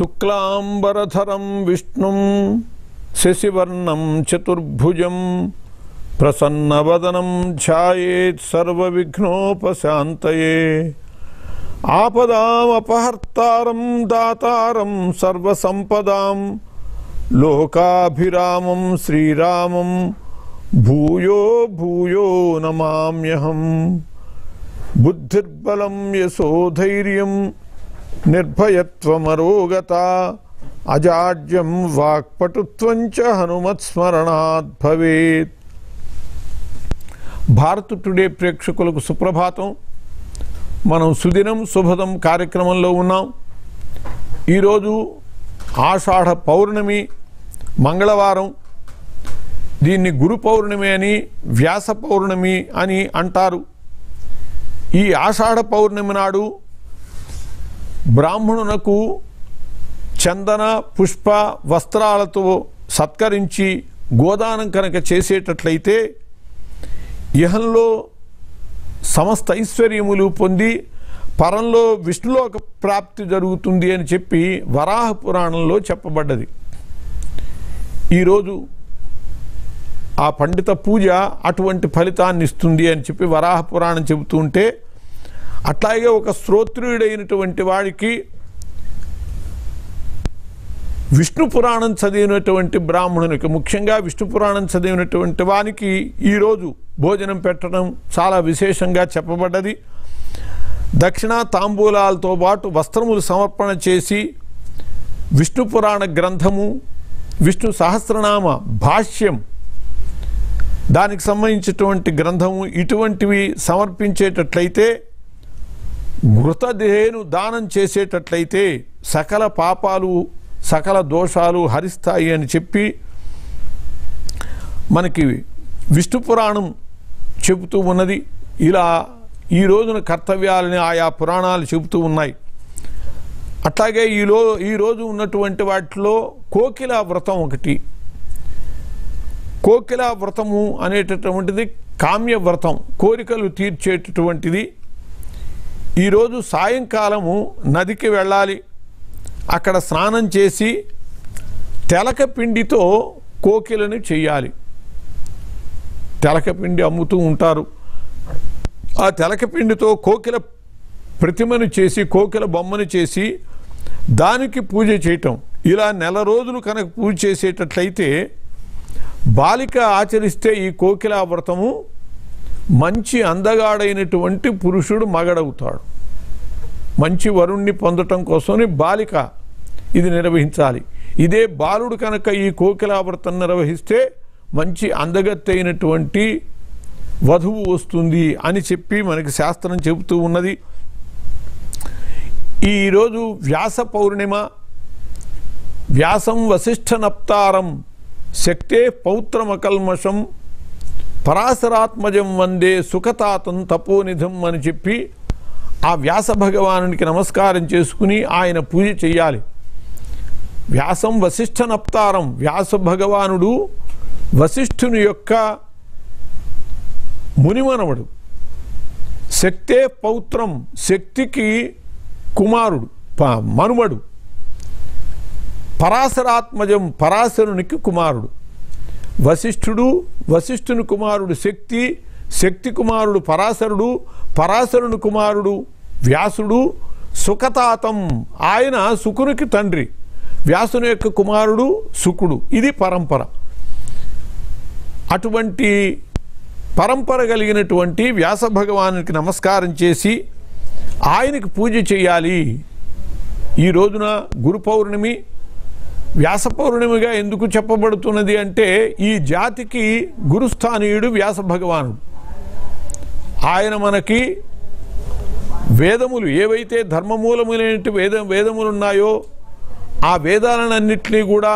శుక్లాంబరధరం విష్ణుం శశివర్ణం చతుర్భుజం ప్రసన్నవదనం ధ్యాయేత్ సర్వవిఘ్నోపశాంతయే ఆపదామపహర్తారం దాతారం సర్వసంపదాం లోకాభిరామం శ్రీరామం భూయో భూయో నమామ్యహం. బుద్ధిర్బలం యశోధైర్యం నిర్భయత్వమరోగత అజాడ్యం వాక్పటుత్వంచ హనుమత్స్మరణాత్ భవేత్. భారత్ టుడే ప్రేక్షకులకు సుప్రభాతం. మనం సుదినం శుభదం కార్యక్రమంలో ఉన్నాం. ఈరోజు ఆషాఢ పౌర్ణమి మంగళవారం. దీన్ని గురు పౌర్ణమి అని వ్యాస పౌర్ణమి అని అంటారు. ఈ ఆషాఢ పౌర్ణమి నాడు బ్రాహ్మణునకు చందన పుష్ప వస్త్రాలతో సత్కరించి గోదానం కనుక చేసేటట్లయితే ఇహంలో సమస్త ఐశ్వర్యములు పొంది పరంలో విష్ణులోక ప్రాప్తి జరుగుతుంది అని చెప్పి వరాహ పురాణంలో చెప్పబడ్డది. ఈరోజు ఆ పండిత పూజ అటువంటి ఫలితాన్ని ఇస్తుంది అని చెప్పి వరాహ పురాణం చెబుతూ ఉంటే, అట్లాగే ఒక శ్రోత్రియుడైనటువంటి వాడికి విష్ణు పురాణం చదివినటువంటి బ్రాహ్మణునికి, ముఖ్యంగా విష్ణు పురాణం చదివినటువంటి వానికి ఈరోజు భోజనం పెట్టడం చాలా విశేషంగా చెప్పబడ్డది. దక్షిణ తాంబూలాలతో పాటు వస్త్రములు సమర్పణ చేసి విష్ణు పురాణ గ్రంథము, విష్ణు సహస్రనామ భాష్యం, దానికి సంబంధించినటువంటి గ్రంథము ఇటువంటివి సమర్పించేటట్లయితే, మృతదేహను దానం చేసేటట్లయితే సకల పాపాలు సకల దోషాలు హరిస్తాయి అని చెప్పి మనకి విష్ణు పురాణం చెబుతూ ఉన్నది. ఇలా ఈ రోజున కర్తవ్యాలని ఆయా పురాణాలు చెబుతూ ఉన్నాయి. అట్లాగే ఈరోజు ఉన్నటువంటి వాటిలో కోకిల వ్రతం ఒకటి. కోకిల వ్రతము అనేటటువంటిది కామ్య వ్రతం, కోరికలు తీర్చేటటువంటిది. ఈరోజు సాయంకాలము నదికి వెళ్ళాలి. అక్కడ స్నానం చేసి తెలకపిండితో కోకిలని చెయ్యాలి. తెలకపిండి అమ్ముతూ ఉంటారు. ఆ తెలకపిండితో కోకిల ప్రతిమను చేసి, కోకిల బొమ్మను చేసి దానికి పూజ చేయటం. ఇలా నెల రోజులు కనుక పూజ చేసేటట్లయితే బాలిక ఆచరిస్తే ఈ కోకిల వ్రతము మంచి అందగాడైనటువంటి పురుషుడు మగడవుతాడు. మంచి వరుణ్ణి పొందటం కోసమని బాలిక ఇది నిర్వహించాలి. ఇదే బాలుడు కనుక ఈ కోకిల వ్రతం నిర్వహిస్తే మంచి అందగత్తైనటువంటి వధువు వస్తుంది అని చెప్పి మనకి శాస్త్రం చెబుతూ ఉన్నది. ఈరోజు వ్యాస పౌర్ణిమ. వ్యాసం వశిష్ఠ నప్తారం శక్తే పౌత్రమకల్మషం పరాశరాత్మజం వందే సుఖతాతం తపోనిధం అని చెప్పి ఆ వ్యాస భగవానునికి నమస్కారం చేసుకుని ఆయన పూజ చెయ్యాలి. వ్యాసం వశిష్ఠ నప్తారం. వ్యాస భగవానుడు వశిష్ఠుని యొక్క మునిమనవడు. శక్తే పౌత్రం, శక్తికి కుమారుడు, మనుమడు. పరాశరాత్మజం, పరాశరునికి కుమారుడు. వశిష్ఠుడు, వశిష్ఠుని కుమారుడు శక్తి, శక్తి కుమారుడు పరాశరుడు, పరాశరుని కుమారుడు వ్యాసుడు. సుఖతాతం, ఆయన శుకునికి తండ్రి. వ్యాసుని యొక్క కుమారుడు శుకుడు. ఇది పరంపర. అటువంటి పరంపర కలిగినటువంటి వ్యాస భగవానునికి నమస్కారం చేసి ఆయనకి పూజ చేయాలి. ఈ రోజున గురు పౌర్ణమి. వ్యాస పౌర్ణమిగా ఎందుకు చెప్పబడుతున్నది అంటే, ఈ జాతికి గురుస్థానీయుడు వ్యాస భగవానుడు. ఆయన మనకి వేదములు ఏవైతే ధర్మమూలములైన వేదములు ఉన్నాయో ఆ వేదాలన్నింటినీ కూడా,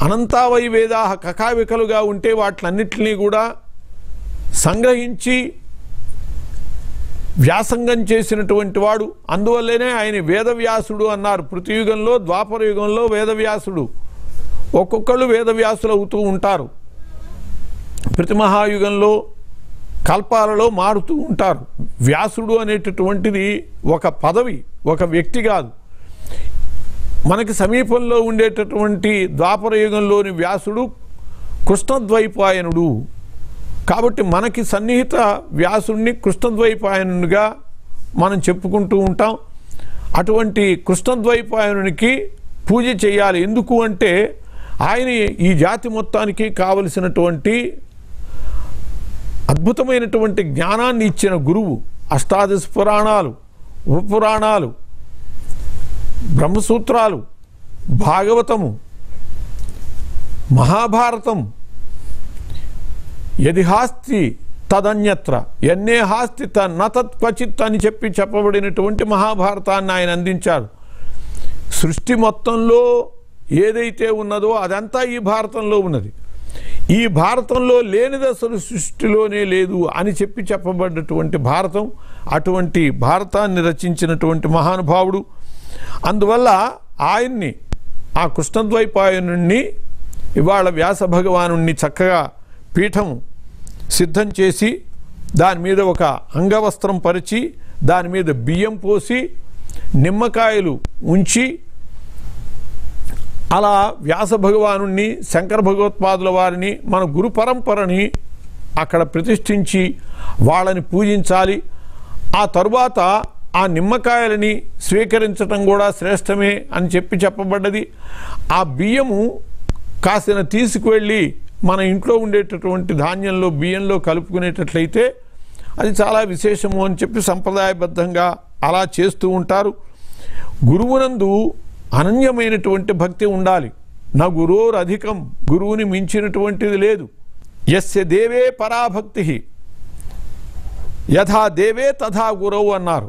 అనంతావై వేదా కకావికలుగా ఉంటే వాటిలన్నింటినీ కూడా సంగ్రహించి వ్యాసంగం చేసినటువంటి వాడు. అందువల్లనే ఆయన వేదవ్యాసుడు అన్నారు. పృథ్వీయుగంలో, ద్వాపర యుగంలో వేదవ్యాసుడు. ఒక్కొక్కళ్ళు వేదవ్యాసులు అవుతూ ఉంటారు. ప్రతి మహాయుగంలో కల్పాలలో మారుతూ ఉంటారు. వ్యాసుడు అనేటటువంటిది ఒక పదవి, ఒక వ్యక్తి కాదు. మనకి సమీపంలో ఉండేటటువంటి ద్వాపర యుగంలోని వ్యాసుడు కృష్ణద్వైపాయనుడు. కాబట్టి మనకి సన్నిహిత వ్యాసుడిని కృష్ణద్వైపాయనునిగా మనం చెప్పుకుంటూ ఉంటాం. అటువంటి కృష్ణద్వైపాయనునికి పూజ చేయాలి. ఎందుకు అంటే ఆయన ఈ జాతి మొత్తానికి కావలసినటువంటి అద్భుతమైనటువంటి జ్ఞానాన్ని ఇచ్చిన గురువు. అష్టాదశ పురాణాలు, ఉపపురాణాలు, బ్రహ్మసూత్రాలు, భాగవతము, మహాభారతం, యది హాస్తి తదన్యత్ర ఎన్నే హాస్తి తత్క్వచిత్ అని చెప్పబడినటువంటి మహాభారతాన్ని ఆయన అందించారు. సృష్టి మొత్తంలో ఏదైతే ఉన్నదో అదంతా ఈ భారతంలో ఉన్నది. ఈ భారతంలో లేనిది అసలు సృష్టిలోనే లేదు అని చెప్పబడ్డటువంటి భారతం. అటువంటి భారతాన్ని రచించినటువంటి మహానుభావుడు. అందువల్ల ఆయన్ని, ఆ కృష్ణద్వైపాయనుణ్ణి ఇవాళ వ్యాస భగవానుణ్ణి చక్కగా పీఠం సిద్ధం చేసి దాని మీద ఒక అంగవస్త్రం పరిచి దాని మీద బియ్యం పోసి నిమ్మకాయలు ఉంచి అలా వ్యాస భగవానుణ్ణి, శంకర భగవత్పాదుల వారిని, మన గురు పరంపరని అక్కడ ప్రతిష్ఠించి వాళ్ళని పూజించాలి. ఆ తరువాత ఆ నిమ్మకాయలని స్వీకరించటం కూడా శ్రేష్టమే అని చెప్పబడ్డది. ఆ బియ్యము కాసిన తీసుకువెళ్ళి మన ఇంట్లో ఉండేటటువంటి ధాన్యంలో, బియ్యంలో కలుపుకునేటట్లయితే అది చాలా విశేషము అని చెప్పి సంప్రదాయబద్ధంగా అలా చేస్తూ ఉంటారు. గురువునందు అనన్యమైనటువంటి భక్తి ఉండాలి. నా గురోర్ అధికం, గురువుని మించినటువంటిది లేదు. యస్య దేవే పరాభక్తి యథా దేవే తథా గురవు అన్నారు.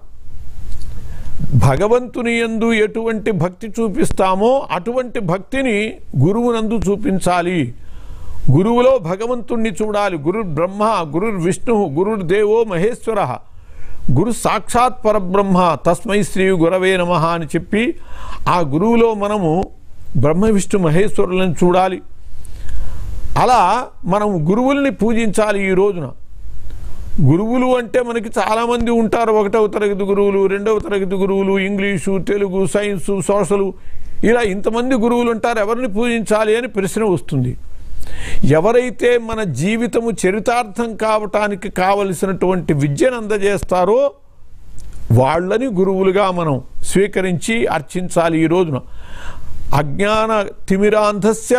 భగవంతుని యందు ఎటువంటి భక్తి చూపిస్తామో అటువంటి భక్తిని గురువునందు చూపించాలి. గురువులో భగవంతుణ్ణి చూడాలి. గురుర్ బ్రహ్మ, గురుర్ విష్ణు, గురుర్ దేవో మహేశ్వర, గురు సాక్షాత్ పరబ్రహ్మ, తస్మై శ్రీ గురవే నమః అని చెప్పి ఆ గురువులో మనము బ్రహ్మ విష్ణు మహేశ్వరులను చూడాలి. అలా మనం గురువుల్ని పూజించాలి. ఈ రోజున గురువులు అంటే మనకి చాలామంది ఉంటారు. 1వ తరగతి గురువులు, 2వ తరగతి గురువులు, ఇంగ్లీషు, తెలుగు, సైన్సు, సోషలు, ఇలా ఇంతమంది గురువులు ఉంటారు. ఎవరిని పూజించాలి అని ప్రశ్న వస్తుంది. ఎవరైతే మన జీవితము చరితార్థం కావటానికి కావలసినటువంటి విద్యను అందజేస్తారో వాళ్ళని గురువులుగా మనం స్వీకరించి అర్చించాలి. ఈ రోజున అజ్ఞాన తిమిరాంధస్య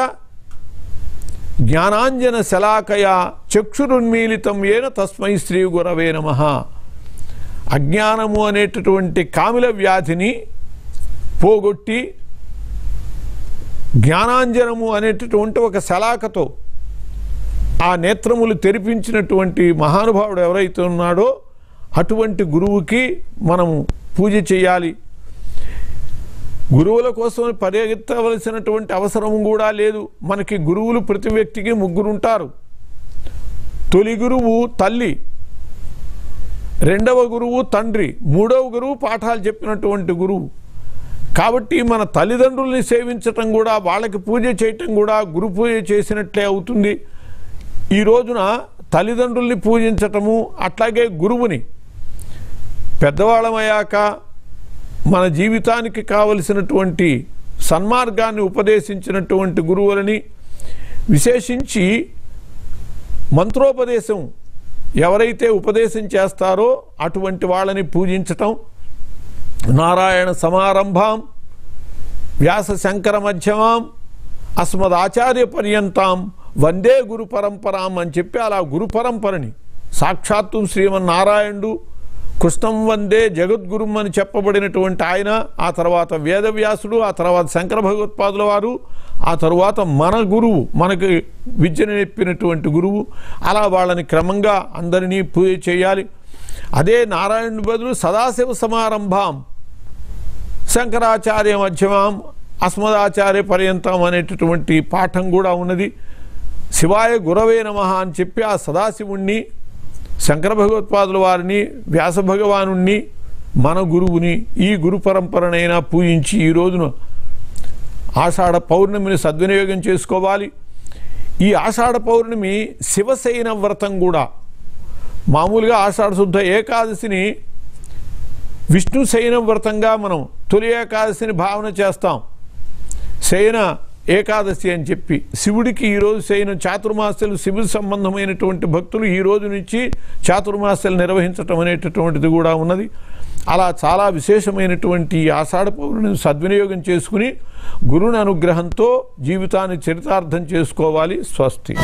జ్ఞానాంజన శలాకయా చక్షురున్మీలితం ఏన తస్మై శ్రీ గురవే నమః. అజ్ఞానము అనేటటువంటి కామిల వ్యాధిని పోగొట్టి జ్ఞానాంజనము అనేటటువంటి ఒక శలాకతో ఆ నేత్రములు తెరిపించినటువంటి మహానుభావుడు ఎవరైతే ఉన్నాడో అటువంటి గురువుకి మనము పూజ చేయాలి. గురువుల కోసం పరిగెత్తవలసినటువంటి అవసరం కూడా లేదు. మనకి గురువులు ప్రతి వ్యక్తికి 3 ఉంటారు. తొలి గురువు తల్లి, 2వ గురువు తండ్రి, 3వ గురువు పాఠాలు చెప్పినటువంటి గురువు. కాబట్టి మన తల్లిదండ్రుల్ని సేవించటం కూడా, వాళ్ళకి పూజ చేయటం కూడా గురు పూజ చేసినట్లే అవుతుంది. ఈ రోజున తల్లిదండ్రుల్ని పూజించటము, అట్లాగే గురువుని పెద్దవాళ్ళమయ్యాక మన జీవితానికి కావలసినటువంటి సన్మార్గాన్ని ఉపదేశించినటువంటి గురువులని, విశేషించి మంత్రోపదేశం ఎవరైతే ఉపదేశం చేస్తారో అటువంటి వాళ్ళని పూజించటం. నారాయణ సమారంభాం వ్యాస శంకర మధ్యమాం అస్మదాచార్య పర్యంతాం వందే గురు పరంపరాం అని చెప్పి అలా గురు పరంపరని సాక్షాత్తు శ్రీమన్నారాయణుడు కృష్ణం వందే జగద్గురుం అని చెప్పబడినటువంటి ఆయన, ఆ తర్వాత వేదవ్యాసుడు, ఆ తర్వాత శంకర భగవత్పాదుల వారు, ఆ తరువాత మన గురువు, మనకి విద్యను నేర్పినటువంటి గురువు. అలా వాళ్ళని క్రమంగా అందరినీ పూజ చేయాలి. అదే నారాయణుని బదులు సదాశివ సమారంభాం శంకరాచార్య మధ్యమాం అస్మదాచార్య పర్యంతం అనేటటువంటి పాఠం కూడా ఉన్నది. శివాయ గురవే నమః అని చెప్పి ఆ సదాశివుణ్ణి, శంకర భగవత్పాదుల వారిని, వ్యాస భగవానుణ్ణి, మన గురువుని, ఈ గురు పరంపరనైనా పూజించి ఈ రోజున ఆషాఢ పౌర్ణమిని సద్వినియోగం చేసుకోవాలి. ఈ ఆషాఢ పౌర్ణమి శివశయన వ్రతం కూడా. మామూలుగా ఆషాఢ శుద్ధ ఏకాదశిని విష్ణు శయన వ్రతంగా మనం తొలి ఏకాదశిని భావన చేస్తాం. శయన ఏకాదశి అని చెప్పి శివుడికి ఈరోజు శయన చాతుర్మాస్యలు శివుడి సంబంధమైనటువంటి భక్తులు ఈ రోజు నుంచి చాతుర్మాస్యలు నిర్వహించటం అనేటటువంటిది కూడా ఉన్నది. అలా చాలా విశేషమైనటువంటి ఆషాఢ పౌర్ణమిని సద్వినియోగం చేసుకుని గురుని అనుగ్రహంతో జీవితాన్ని చరితార్థం చేసుకోవాలి. స్వస్తి.